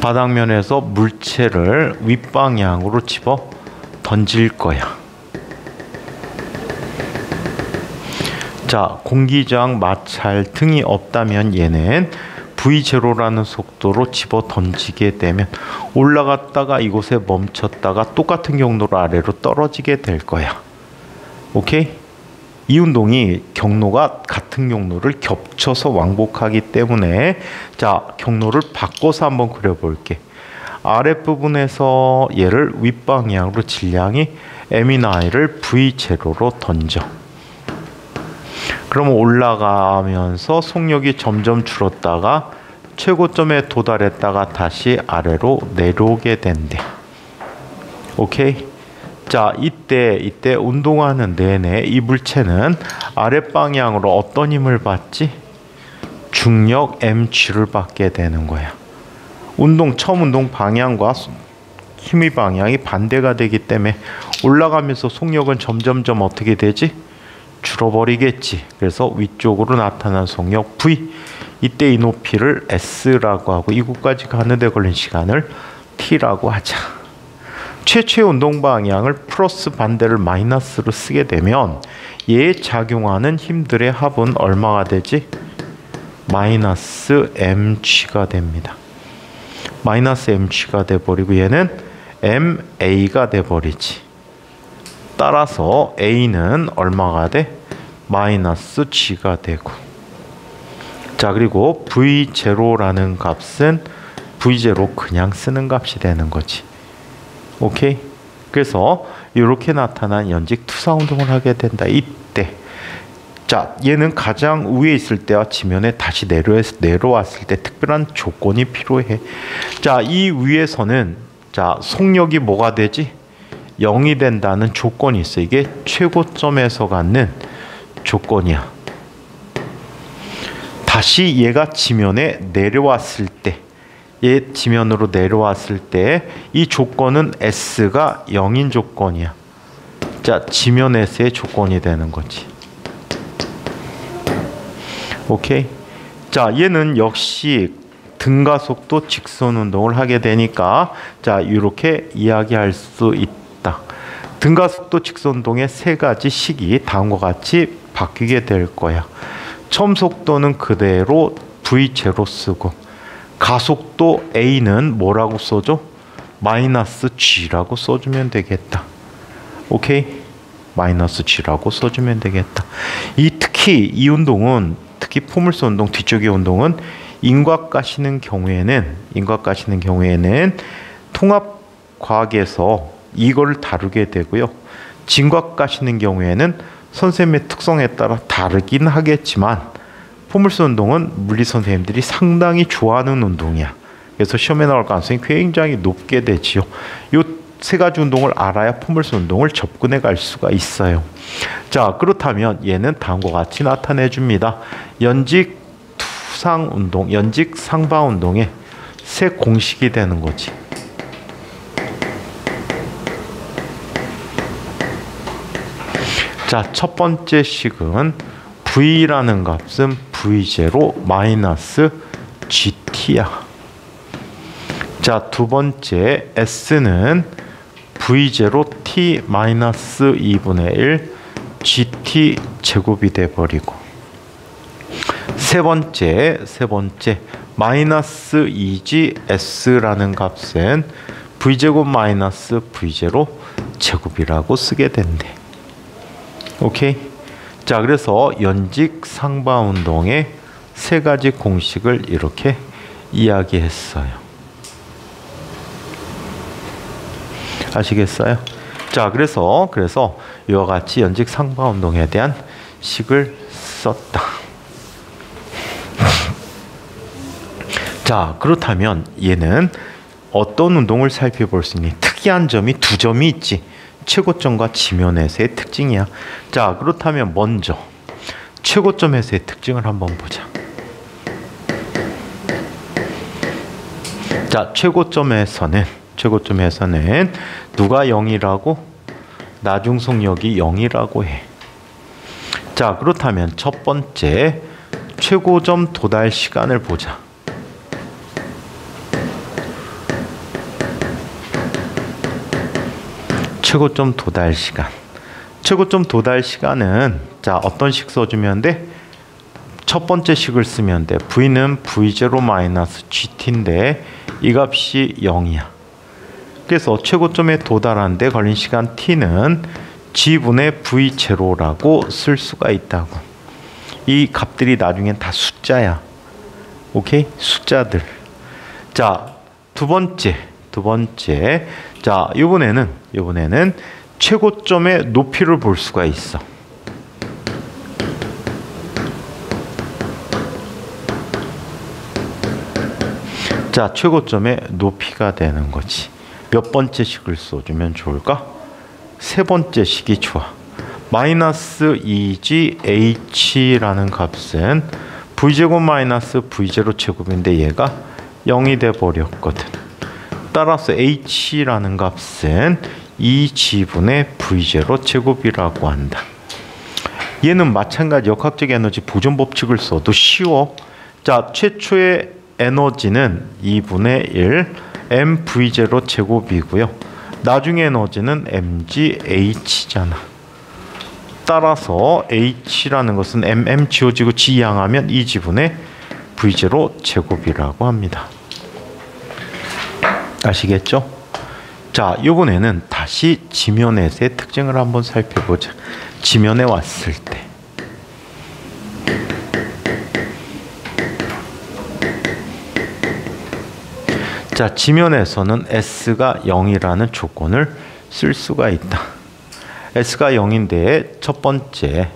바닥면에서 물체를 윗방향으로 집어 던질 거야. 자, 공기저항, 마찰 등이 없다면 얘는 V0라는 속도로 집어 던지게 되면 올라갔다가 이곳에 멈췄다가 똑같은 경로로 아래로 떨어지게 될 거야. 오케이? 이 운동이 경로가 같은 경로를 겹쳐서 왕복하기 때문에 자, 경로를 바꿔서 한번 그려볼게. 아랫부분에서 얘를 윗방향으로 질량이 m이나 i를 V0로 던져. 그러면 올라가면서 속력이 점점 줄었다가 최고점에 도달했다가 다시 아래로 내려오게 된대. 오케이? 자, 이때 운동하는 내내 이 물체는 아랫방향으로 어떤 힘을 받지? 중력 mg를 받게 되는 거야. 처음 운동 방향과 힘의 방향이 반대가 되기 때문에 올라가면서 속력은 점점점 어떻게 되지? 줄어버리겠지. 그래서 위쪽으로 나타난 속력 V, 이때 이 높이를 S라고 하고 이곳까지 가는 데 걸린 시간을 T라고 하자. 최초의 운동 방향을 플러스 반대를 마이너스로 쓰게 되면 얘에 작용하는 힘들의 합은 얼마가 되지? 마이너스 mg가 됩니다. 마이너스 mg가 돼버리고 얘는 ma가 돼버리지. 따라서 a는 얼마가 돼? 마이너스 g가 되고. 자, 그리고 v0라는 값은 v0 그냥 쓰는 값이 되는 거지. 오케이? 그래서 이렇게 나타난 연직 투상운동을 하게 된다. 이때 자, 얘는 가장 위에 있을 때와 지면에 다시 내려왔을 때 특별한 조건이 필요해. 자, 이 위에서는 자, 속력이 뭐가 되지? 0이 된다는 조건이 있어. 이게 최고점에서 갖는 조건이야. 다시 얘가 지면에 내려왔을 때, 얘 지면으로 내려왔을 때 이 조건은 S가 0인 조건이야. 자, 지면 S의 조건이 되는 거지. 오케이? 자, 얘는 역시 등가속도 직선 운동을 하게 되니까 자, 이렇게 이야기할 수 있다. 등가속도 직선 운동의 세 가지 식이 다음과 같이 바뀌게 될 거야. 처음 속도는 그대로 V0 쓰고, 가속도 A는 뭐라고 써줘? 마이너스 G라고 써주면 되겠다. 오케이? 마이너스 G라고 써주면 되겠다. 특히 이 운동은, 특히 포물선 운동, 뒤쪽의 운동은 인곽 가시는 경우에는 통합과학에서 이걸 다루게 되고요. 진곽 가시는 경우에는 선생님의 특성에 따라 다르긴 하겠지만 포물선 운동은 물리 선생님들이 상당히 좋아하는 운동이야. 그래서 시험에 나올 가능성이 굉장히 높게 되지요. 이 세 가지 운동을 알아야 포물선 운동을 접근해 갈 수가 있어요. 자, 그렇다면 얘는 다음과 같이 나타내 줍니다. 연직 투상 운동, 연직 상방 운동의 세 공식이 되는 거지. 자, 첫 번째 식은 V라는 값은 V0 마이너스 GT야. 자, 두 번째 S는 V0 T 마이너스 2분의 1 GT 제곱이 돼버리고, 세 번째 마이너스 2G S라는 값은 V제곱 마이너스 V0 제곱이라고 쓰게 된대. 오케이? 자, 그래서 연직 상바운동의 세 가지 공식을 이렇게 이야기했어요. 아시겠어요? 자, 그래서 이와 같이 연직 상바운동에 대한 식을 썼다. 자, 그렇다면 얘는 어떤 운동을 살펴볼 수 있니? 특이한 점이 두 점이 있지. 최고점과 지면에서의 특징이야. 자, 그렇다면 먼저 최고점에서의 특징을 한번 보자. 자, 최고점에서는 누가 0이라고? 나중속력이 0이라고 해. 자, 그렇다면 첫 번째 최고점 도달 시간을 보자. 최고점 도달 시간은 자, 어떤 식 써주면 돼? 첫 번째 식을 쓰면 돼. V는 V0 마이너스 GT인데 이 값이 0이야. 그래서 최고점에 도달하는 데 걸린 시간 T는 G분의 V0라고 쓸 수가 있다고. 이 값들이 나중엔 다 숫자야. 오케이? 숫자들. 자, 두 번째. 자, 이번에는 최고점의 높이를 볼 수가 있어. 자, 최고점의 높이가 되는 거지. 몇 번째 식을 써주면 좋을까? 세 번째 식이 좋아. 마이너스 2GH라는 값은 V제곱 마이너스 V0 제곱인데 얘가 0이 돼버렸거든. 따라서 H라는 값은 2G분의 V0 제곱이라고 한다. 얘는 마찬가지 역학적 에너지 보존 법칙을 써도 쉬워. 자, 최초의 에너지는 2분의 1 mv0 제곱이고요. 나중에 에너지는 mgh잖아. 따라서 h라는 것은 mm 지워지고 g 양하면 2g분의 v0 제곱이라고 합니다. 아시겠죠? 자, 이번에는 다시 지면에서의 특징을 한번 살펴보자. 지면에 왔을 때. 자, 지면에서는 S가 0이라는 조건을 쓸 수가 있다. S가 0인데 첫 번째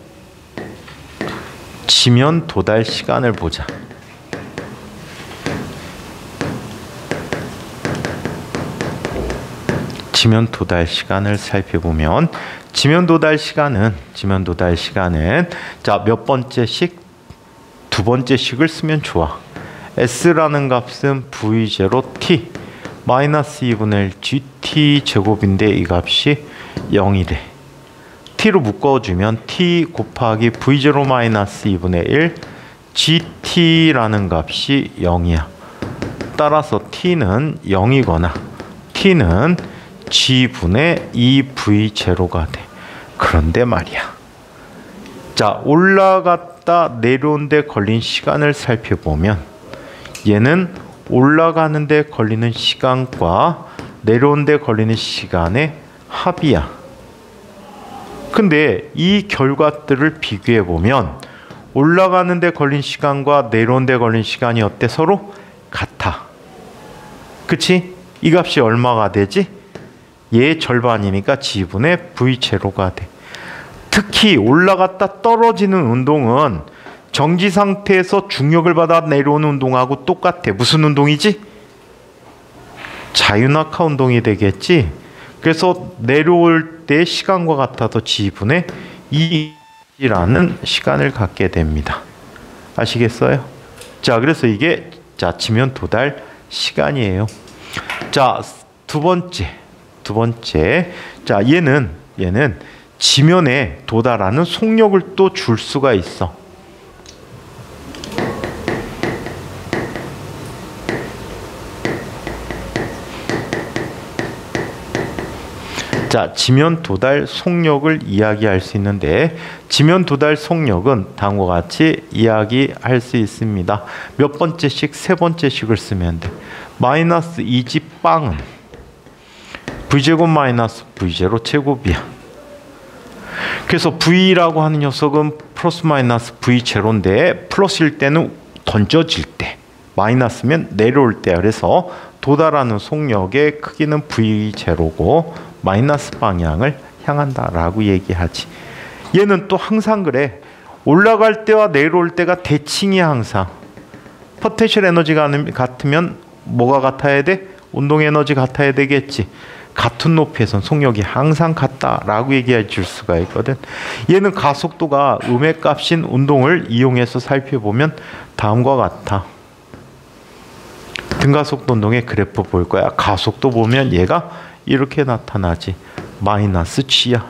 지면 도달 시간을 보자. 지면 도달 시간을 살펴보면 지면 도달 시간은 자, 몇 번째 식? 두 번째 식을 쓰면 좋아. S라는 값은 V0T 마이너스 2분의 1 GT 제곱인데 이 값이 0이래. T로 묶어주면 T 곱하기 V0 마이너스 2분의 1 GT라는 값이 0이야. 따라서 T는 0이거나 T는 G분의 2V0가 돼. 그런데 말이야. 자, 올라갔다 내려온 데 걸린 시간을 살펴보면 얘는 올라가는 데 걸리는 시간과 내려온 데 걸리는 시간의 합이야. 근데 이 결과들을 비교해 보면 올라가는 데 걸린 시간과 내려온 데 걸린 시간이 어때? 서로 같아. 그치? 이 값이 얼마가 되지? 얘의 절반이니까 G분의 V0가 돼. 특히 올라갔다 떨어지는 운동은 정지 상태에서 중력을 받아 내려오는 운동하고 똑같아. 무슨 운동이지? 자유낙하 운동이 되겠지. 그래서 내려올 때 시간과 같아서 G분의 2라는 시간을 갖게 됩니다. 아시겠어요? 자, 그래서 이게 자, 지면 도달 시간이에요. 자, 두 번째. 자, 얘는 지면에 도달하는 속력을 또 줄 수가 있어. 자, 지면 도달 속력을 이야기할 수 있는데, 지면 도달 속력은 다음과 같이 이야기할 수 있습니다. 몇 번째씩? 세 번째씩을 쓰면 돼. 마이너스 2지 빵은 v제곱 마이너스 v0 제곱이야. 그래서 v라고 하는 녀석은 플러스 마이너스 v0인데, 플러스일 때는 던져질 때, 마이너스면 내려올 때, 그래서 도달하는 속력의 크기는 v0고 마이너스 방향을 향한다라고 얘기하지. 얘는 또 항상 그래. 올라갈 때와 내려올 때가 대칭이 항상. 포텐셜 에너지가 같으면 뭐가 같아야 돼? 운동 에너지 같아야 되겠지. 같은 높이에선 속력이 항상 같다라고 얘기해 줄 수가 있거든. 얘는 가속도가 음의 값인 운동을 이용해서 살펴보면 다음과 같아. 등가속도 운동의 그래프 볼 거야. 가속도 보면 얘가 이렇게 나타나지. 마이너스 g야.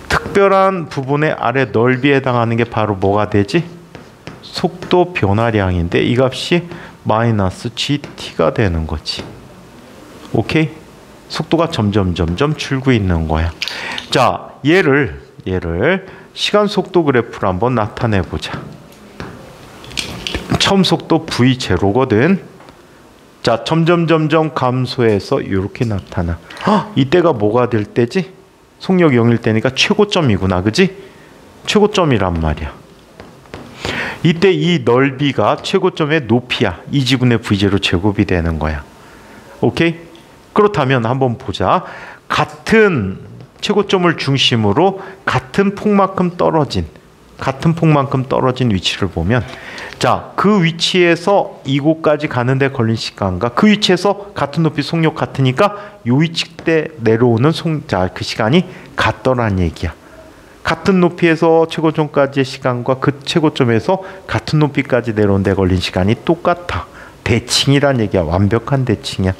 특별한 부분의 아래 넓이에 해당하는 게 바로 뭐가 되지? 속도 변화량인데 이 값이 마이너스 gt가 되는 거지. 오케이? 속도가 점점 줄고 있는 거야. 자, 얘를 시간 속도 그래프로 한번 나타내 보자. 처음 속도 v0거든. 자, 점점 감소해서 이렇게 나타나. 이때가 뭐가 될 때지? 속력이 0일 때니까 최고점이구나, 그지? 최고점이란 말이야. 이때 이 넓이가 최고점의 높이야. 2지분의 v0 제곱이 되는 거야. 오케이? 그렇다면 한번 보자. 같은 최고점을 중심으로 같은 폭만큼 떨어진 위치를 보면, 자, 그 위치에서 이곳까지 가는데 걸린 시간과 그 위치에서 같은 높이 속력 같으니까 요 위치 때 내려오는 그 시간이 같더란 얘기야. 같은 높이에서 최고점까지의 시간과 그 최고점에서 같은 높이까지 내려오는데 걸린 시간이 똑같아. 대칭이란 얘기야. 완벽한 대칭이야.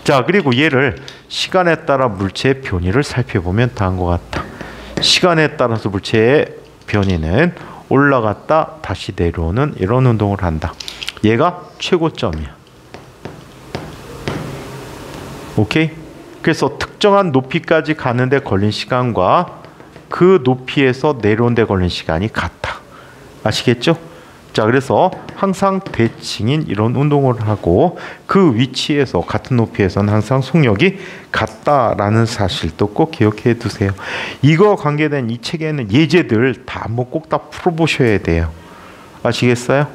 자, 그리고 얘를 시간에 따라 물체의 변이를 살펴보면 다음과 같다. 시간에 따라서 물체의 변이는 올라갔다 다시 내려오는 이런 운동을 한다. 얘가 최고점이야. 오케이? 그래서 특정한 높이까지 가는데 걸린 시간과 그 높이에서 내려온 데 걸린 시간이 같아. 아시겠죠? 자, 그래서 항상 대칭인 이런 운동을 하고 그 위치에서 같은 높이에서는 항상 속력이 같다라는 사실도 꼭 기억해 두세요. 이거 관계된 이 책에는 예제들 다 한번 꼭 다 풀어보셔야 돼요. 아시겠어요?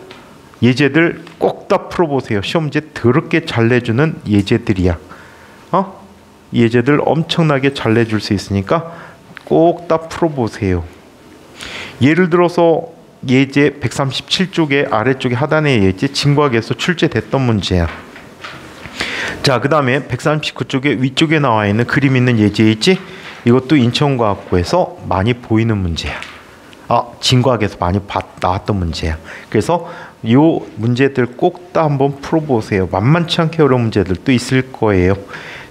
예제들 꼭 다 풀어보세요. 시험 문제 더럽게 잘 내주는 예제들이야. 예제들 엄청나게 잘 내줄 수 있으니까 꼭 다 풀어보세요. 예를 들어서 예제 137쪽의 아래쪽에 하단의 예제 진과학에서 출제됐던 문제야. 자, 그 다음에 139쪽에 위쪽에 나와 있는 그림 있는 예제 있지? 이것도 인천과학고에서 많이 보이는 문제야. 진과학에서 많이 나왔던 문제야. 그래서 이 문제들 꼭 다 한번 풀어보세요. 만만치 않게 어려운 문제들도 있을 거예요.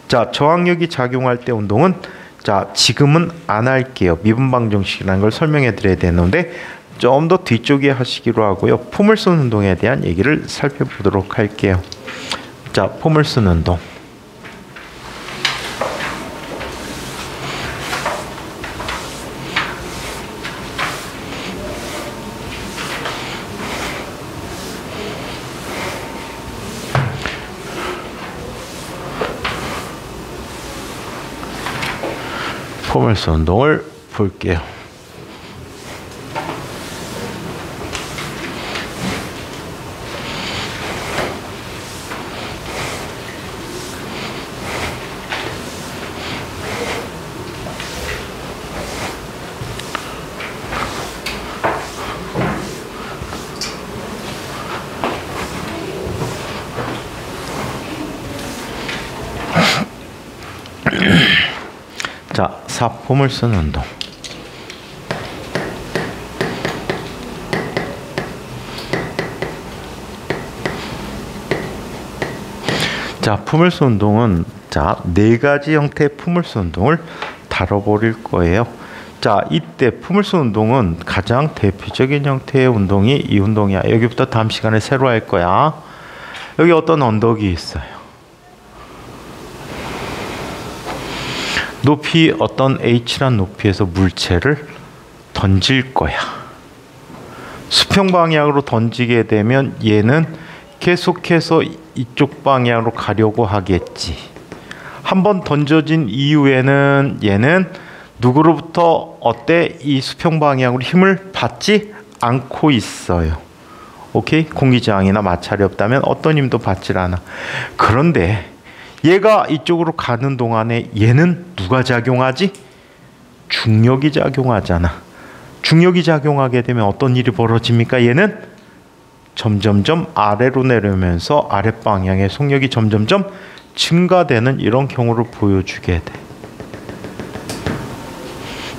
자, 저항력이 작용할 때 운동은, 자, 지금은 안 할게요. 미분방 정식이라는 걸 설명해 드려야 되는데 좀 더 뒤쪽에 하시기로 하고요. 폼을 쓰는 운동에 대한 얘기를 살펴보도록 할게요. 자, 폼을 쓰는 운동. 폼을 쓰는 운동을 볼게요. 자, 사폼을 쓰는 운동. 자, 폼을 쓰는 운동은, 자, 네 가지 형태의 폼을 쓰는 운동을 다뤄버릴 거예요. 자, 이때 포물선 운동은 가장 대표적인 형태의 운동이 이 운동이야. 여기부터 다음 시간에 새로 할 거야. 여기 어떤 언덕이 있어요. 높이 어떤 h란 높이에서 물체를 던질 거야. 수평 방향으로 던지게 되면 얘는 계속해서 이쪽 방향으로 가려고 하겠지. 한번 던져진 이후에는 얘는 누구로부터 어때? 이 수평 방향으로 힘을 받지 않고 있어요. 오케이? 공기저항이나 마찰이 없다면 어떤 힘도 받질 않아. 그런데 얘가 이쪽으로 가는 동안에 얘는 누가 작용하지? 중력이 작용하잖아. 중력이 작용하게 되면 어떤 일이 벌어집니까? 얘는 점점점 아래로 내려오면서 아랫방향의 속력이 점점점 증가되는 이런 경우를 보여주게 돼.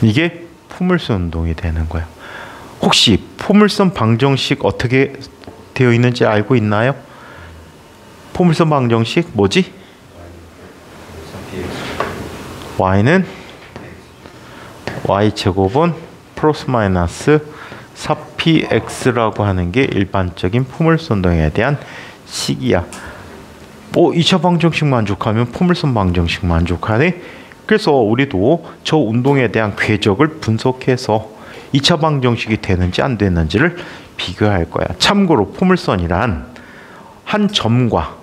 이게 포물선 운동이 되는 거야. 혹시 포물선 방정식 어떻게 되어 있는지 알고 있나요? 포물선 방정식 뭐지? y는 y제곱은 플러스 마이너스 4px라고 하는 게 일반적인 포물선 운동에 대한 식이야. 2차 방정식 만족하면 포물선 방정식 만족하네. 그래서 우리도 저 운동에 대한 궤적을 분석해서 2차 방정식이 되는지 안 되는지를 비교할 거야. 참고로 포물선이란 한 점과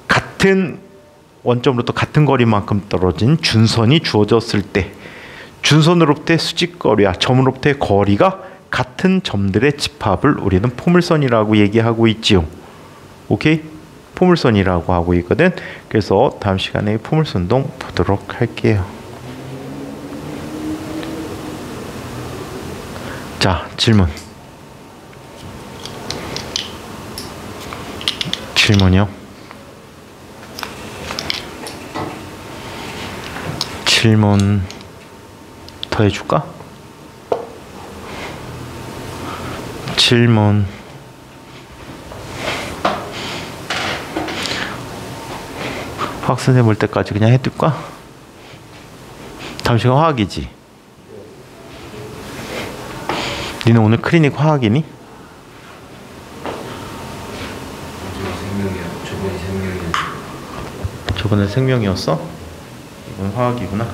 같은 원점으로부터 같은 거리만큼 떨어진 준선이 주어졌을 때 준선으로부터의 수직거리와 점으로부터의 거리가 같은 점들의 집합을 우리는 포물선이라고 얘기하고 있지요. 오케이? 포물선이라고 하고 있거든. 그래서 다음 시간에 포물선 운동 보도록 할게요. 자, 질문이요. 질문 더 해줄까? 질문. 학생들 볼 때까지 그냥 해둘까? 다음 시간 화학이지? 니는 오늘 클리닉 화학이니? 저번에 생명이었어? 이건 화학이구나.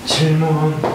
질문.